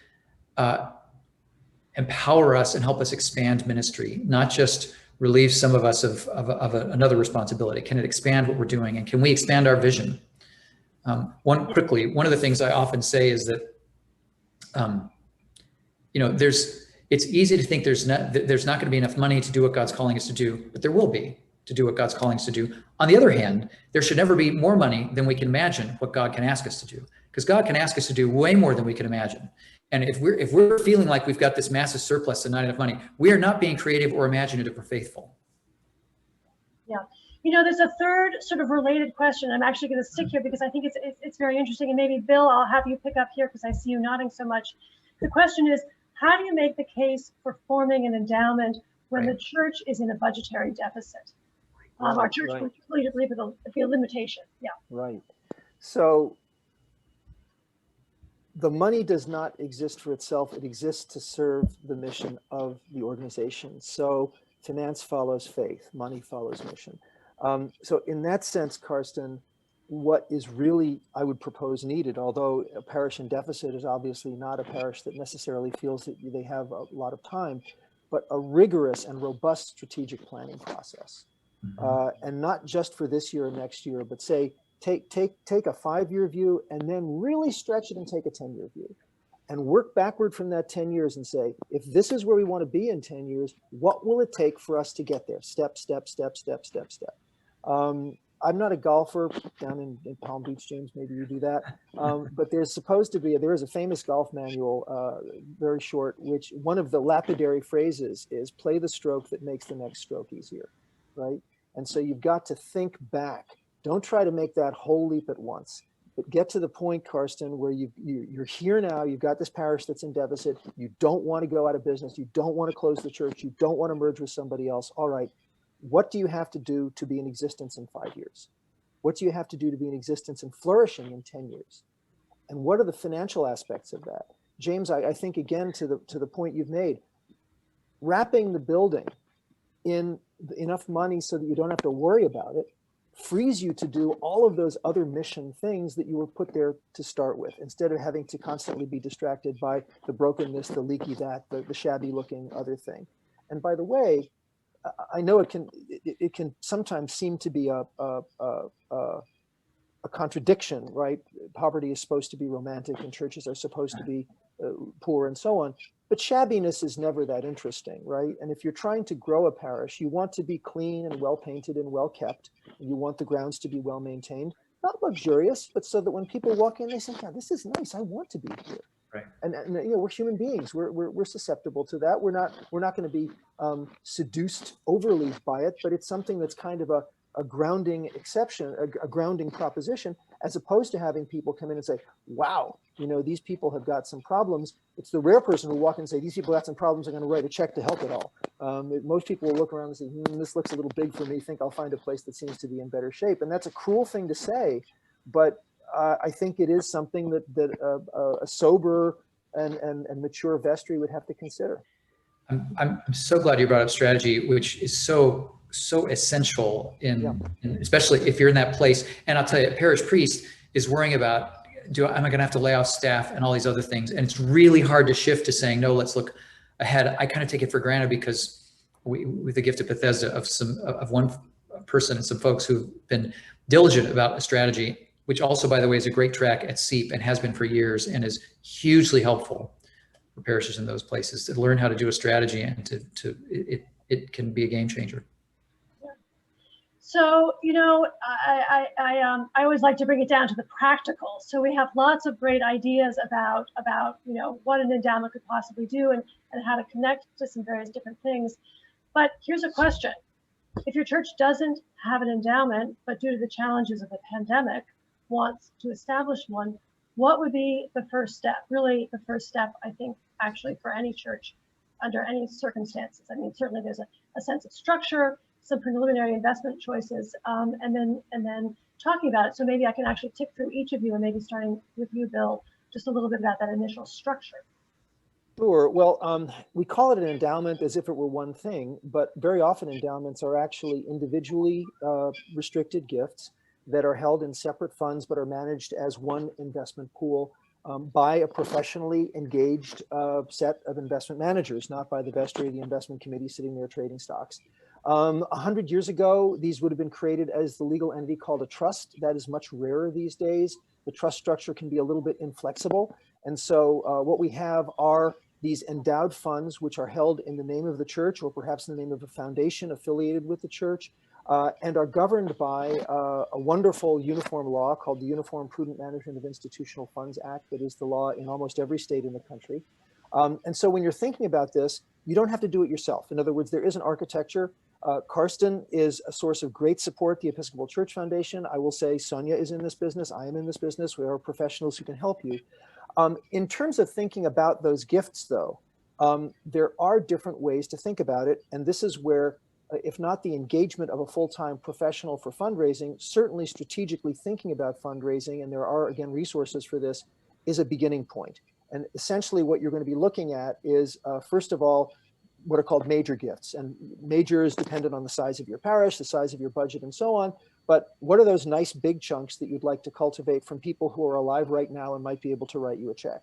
empower us and help us expand ministry, not just relieve some of us of another responsibility? Can it expand what we're doing, and can we expand our vision? One of the things I often say is that, it's easy to think there's not going to be enough money to do what God's calling us to do, but there will be to do what God's calling us to do. On the other hand, there should never be more money than we can imagine what God can ask us to do, because God can ask us to do way more than we can imagine. And if we're feeling like we've got this massive surplus and not enough money, we are not being creative or imaginative or faithful. Yeah. There's a third sort of related question. I'm actually going to stick here because I think it's very interesting. And maybe, Bill, I'll have you pick up here because I see you nodding so much. The question is, how do you make the case for forming an endowment when the church is in a budgetary deficit? Our church would completely be a limitation. Yeah. Right. So the money does not exist for itself. It exists to serve the mission of the organization. So finance follows faith, money follows mission. So in that sense, Karsten, what is really, I would propose, needed, although a parish in deficit is obviously not a parish that necessarily feels that they have a lot of time, but a rigorous and robust strategic planning process. And not just for this year or next year, but say, take a 5-year view and then really stretch it and take a 10-year view and work backward from that 10 years and say, if this is where we want to be in 10 years, what will it take for us to get there? Step, step, step, step, step, step. I'm not a golfer down in Palm Beach, James, maybe you do that. But there is a famous golf manual, very short, which one of the lapidary phrases is play the stroke that makes the next stroke easier, right? And so you've got to think back. Don't try to make that whole leap at once, but get to the point, Karsten, where you're here now, you've got this parish that's in deficit. You don't want to go out of business. You don't want to close the church. You don't want to merge with somebody else. All right. What do you have to do to be in existence in 5 years? What do you have to do to be in existence and flourishing in 10 years? And what are the financial aspects of that? James, I think, again, to the point you've made, wrapping the building in enough money so that you don't have to worry about it frees you to do all of those other mission things that you were put there to start with, instead of having to constantly be distracted by the brokenness, the leaky that, the shabby looking other thing. And by the way, I know it can sometimes seem to be a contradiction, right? Poverty is supposed to be romantic and churches are supposed to be poor and so on. But shabbiness is never that interesting, right? And if you're trying to grow a parish, you want to be clean and well painted and well kept. And you want the grounds to be well maintained, not luxurious, but so that when people walk in, they say, "Yeah, this is nice. I want to be here." Right. And we're human beings. We're susceptible to that. We're not going to be seduced overly by it, but it's something that's kind of a grounding exception, a grounding proposition, as opposed to having people come in and say, "Wow, these people have got some problems." It's the rare person who walk in and say, "These people got some problems. I'm going to write a check to help it all." Most people will look around and say, "This looks a little big for me. Think I'll find a place that seems to be in better shape." And that's a cruel thing to say, but I think it is something that a sober and mature vestry would have to consider. I'm so glad you brought up strategy, which is so essential in especially if you're in that place. And I'll tell you, a parish priest is worrying about, am I going to have to lay off staff and all these other things? And it's really hard to shift to saying, no, let's look ahead. I kind of take it for granted because with the gift of Bethesda of one person and some folks who've been diligent about a strategy, which also, by the way, is a great track at CEEP and has been for years and is hugely helpful for parishes in those places to learn how to do a strategy, and it can be a game changer. So, I always like to bring it down to the practical. So we have lots of great ideas about what an endowment could possibly do and how to connect to some various different things. But here's a question. If your church doesn't have an endowment, but due to the challenges of the pandemic, wants to establish one, what would be the first step? Really, the first step, I think, actually for any church under any circumstances. I mean, certainly there's a sense of structure, some preliminary investment choices, and then talking about it. So maybe I can actually tick through each of you, and maybe starting with you, Bill, just a little bit about that initial structure. Sure. Well, we call it an endowment as if it were one thing, but very often endowments are actually individually restricted gifts that are held in separate funds but are managed as one investment pool by a professionally engaged set of investment managers, not by the vestry or the investment committee sitting there trading stocks. 100 years ago, these would have been created as the legal entity called a trust. That is much rarer these days. The trust structure can be a little bit inflexible. And so what we have are these endowed funds, which are held in the name of the church or perhaps in the name of a foundation affiliated with the church, and are governed by a wonderful uniform law called the Uniform Prudent Management of Institutional Funds Act that is the law in almost every state in the country. And so when you're thinking about this, you don't have to do it yourself. In other words, there is an architecture. Karsten is a source of great support, the Episcopal Church Foundation. I will say Sonia is in this business. I am in this business. We are professionals who can help you. In terms of thinking about those gifts, though, there are different ways to think about it. And this is where, if not the engagement of a full-time professional for fundraising, certainly strategically thinking about fundraising, and there are, again, resources for this, is a beginning point. And essentially what you're going to be looking at is, first of all, what are called major gifts. And major is dependent on the size of your parish, the size of your budget, and so on. But what are those nice big chunks that you'd like to cultivate from people who are alive right now and might be able to write you a check?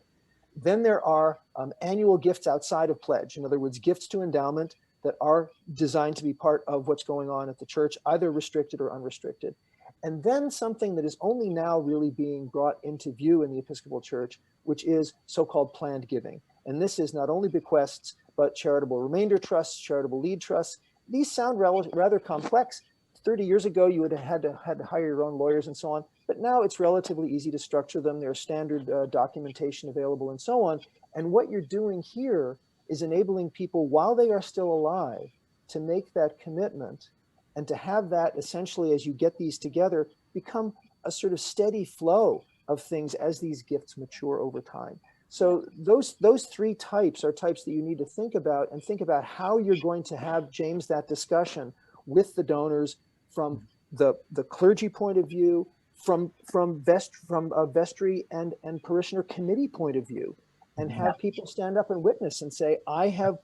Then there are annual gifts outside of pledge. In other words, gifts to endowment that are designed to be part of what's going on at the church, either restricted or unrestricted. And then something that is only now really being brought into view in the Episcopal Church, which is so-called planned giving. And this is not only bequests, but charitable remainder trusts, charitable lead trusts. These sound rather complex. 30 years ago, you would have had to hire your own lawyers and so on. But now it's relatively easy to structure them. There's standard documentation available and so on. And what you're doing here is enabling people while they are still alive to make that commitment and to have that essentially, as you get these together, become a sort of steady flow of things as these gifts mature over time. So those three types are types that you need to think about, and think about how you're going to have, James, that discussion with the donors from the clergy point of view, from a vestry and parishioner committee point of view, and have people stand up and witness and say, I have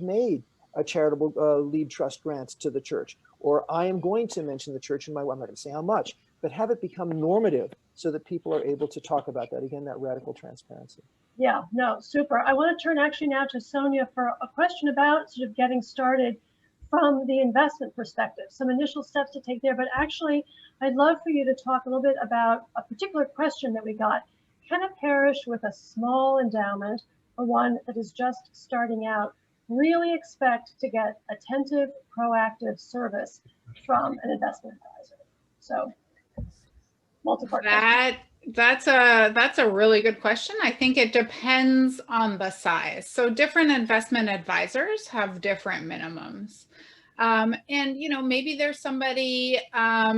made a charitable lead trust grant to the church, or I am going to mention the church in my, I'm not going to say how much, but have it become normative so that people are able to talk about that. Again, that radical transparency. Yeah, no, super. I want to turn actually now to Sonia for a question about sort of getting started from the investment perspective, some initial steps to take there. But actually, I'd love for you to talk a little bit about a particular question that we got. Can a parish with a small endowment, or one that is just starting out, really expect to get attentive, proactive service from an investment advisor? So, multi-part question. That's a really good question. I think it depends on the size. So different investment advisors have different minimums. And, maybe there's somebody, I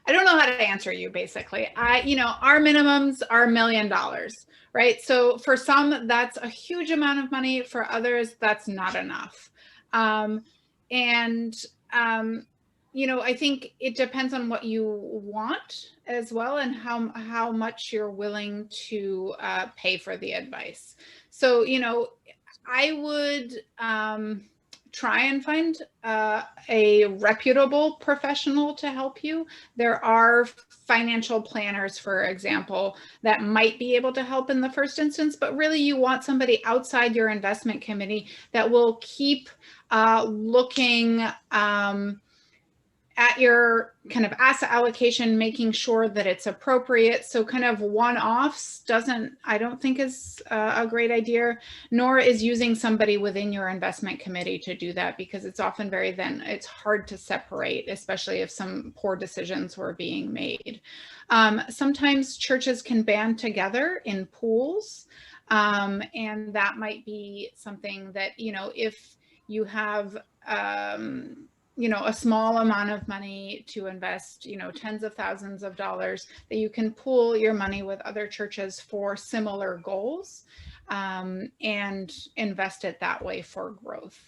don't know how to answer you, basically. Our minimums are $1 million, right? So for some, that's a huge amount of money. For others, that's not enough. I think it depends on what you want as well, and how much you're willing to pay for the advice. So, I would try and find a reputable professional to help you. There are financial planners, for example, that might be able to help in the first instance, but really you want somebody outside your investment committee that will keep looking at your kind of asset allocation, making sure that it's appropriate. So kind of one-offs I don't think is a great idea, nor is using somebody within your investment committee to do that, because it's often it's hard to separate, especially if some poor decisions were being made. Sometimes churches can band together in pools, and that might be something that, you know, if you have, you know, a small amount of money to invest, you know, tens of thousands of dollars, that you can pool your money with other churches for similar goals, and invest it that way for growth.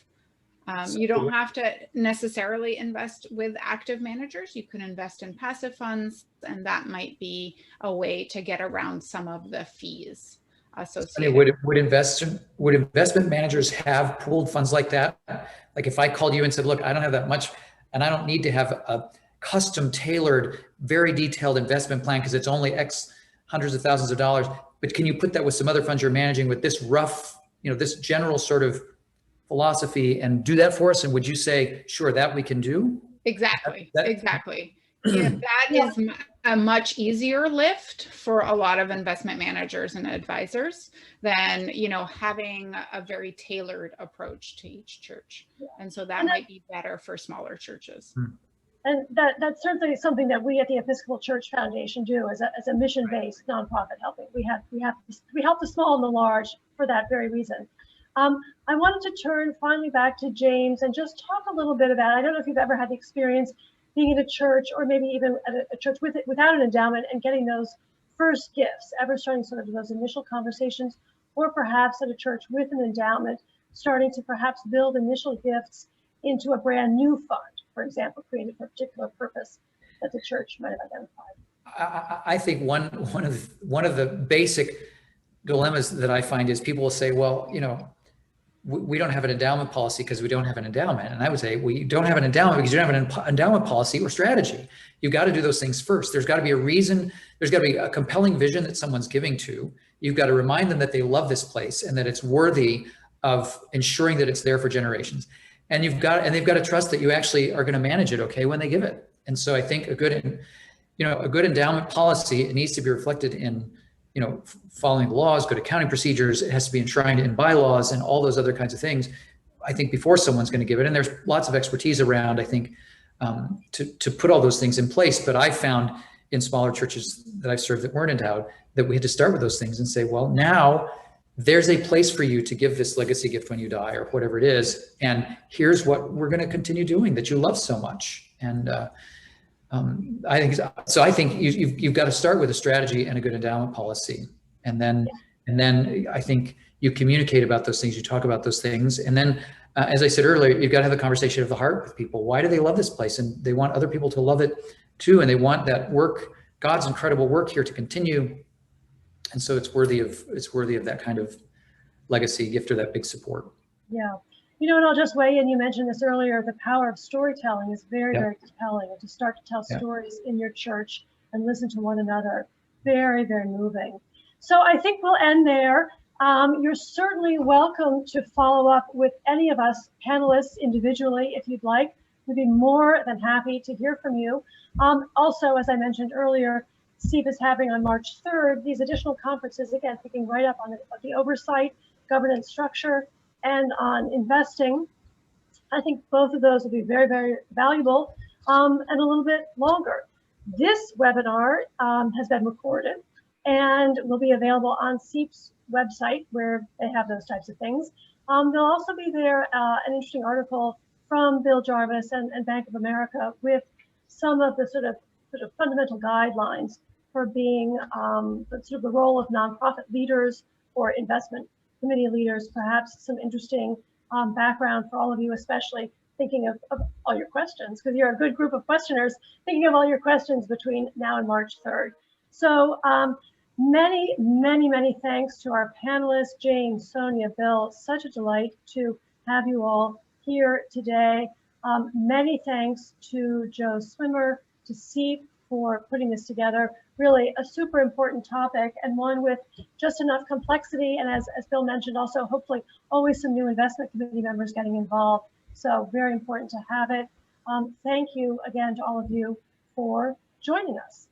You don't have to necessarily invest with active managers. You can invest in passive funds, and that might be a way to get around some of the fees associated. Would investment managers have pooled funds like that? Like if I called you and said, look, I don't have that much and I don't need to have a custom tailored, very detailed investment plan because it's only X hundreds of thousands of dollars, but can you put that with some other funds you're managing with this rough, you know, this general sort of philosophy and do that for us? And would you say, sure, that we can do? Exactly. Exactly. Yeah, that is a much easier lift for a lot of investment managers and advisors than, you know, having a very tailored approach to each church. And so that might be better for smaller churches. And that's certainly something that we at the Episcopal Church Foundation do as a mission-based nonprofit helping. We help the small and the large for that very reason. I wanted to turn finally back to James and just talk a little bit about, I don't know if you've ever had the experience being in a church or maybe even at a church without an endowment and getting those first gifts, ever starting sort of those initial conversations, or perhaps at a church with an endowment, starting to perhaps build initial gifts into a brand new fund, for example, created for a particular purpose that the church might have identified. I think one of the basic dilemmas that I find is people will say, well, you know, we don't have an endowment policy because we don't have an endowment. And I would say, well, you don't have an endowment because you don't have an endowment policy or strategy. You've got to do those things first. There's got to be a reason. There's got to be a compelling vision that someone's giving to. You've got to remind them that they love this place and that it's worthy of ensuring that it's there for generations. And they've got to trust that you actually are going to manage it okay when they give it. And so I think a good endowment policy, it needs to be reflected in, you know, following the laws, good accounting procedures. It has to be enshrined in bylaws and all those other kinds of things, I think, before someone's going to give it. And there's lots of expertise around, I think, to put all those things in place. But I found in smaller churches that I've served that weren't endowed, that we had to start with those things and say, well, now there's a place for you to give this legacy gift when you die or whatever it is. And here's what we're going to continue doing that you love so much. And I think you've got to start with a strategy and a good endowment policy. And then I think you communicate about those things, you talk about those things. And then, as I said earlier, you've got to have a conversation of the heart with people. Why do they love this place? And they want other people to love it too. And they want that work, God's incredible work here, to continue. And so it's worthy of that kind of legacy gift or that big support. Yeah. You know, and I'll just weigh in. You mentioned this earlier. The power of storytelling is very, very compelling. And to start to tell stories in your church and listen to one another, very, very moving. So I think we'll end there. You're certainly welcome to follow up with any of us panelists individually if you'd like. We'd be more than happy to hear from you. Also, as I mentioned earlier, CEEP is having on March 3rd these additional conferences, again, picking right up on the oversight, governance structure, and on investing. I think both of those will be very, very valuable and a little bit longer. This webinar has been recorded and will be available on CEEP's website where they have those types of things. There'll also be there an interesting article from Bill Jarvis and Bank of America with some of the sort of fundamental guidelines for being the role of nonprofit leaders or investment committee leaders, perhaps some interesting background for all of you, especially thinking of all your questions, because you're a good group of questioners, thinking of all your questions between now and March 3rd. So many, many, many thanks to our panelists, James, Sonia, Bill. Such a delight to have you all here today. Many thanks to Joe Swimmer, to CEEP for putting this together. Really a super important topic, and one with just enough complexity, and as Bill mentioned, also hopefully always some new investment committee members getting involved. So very important to have it. Thank you again to all of you for joining us.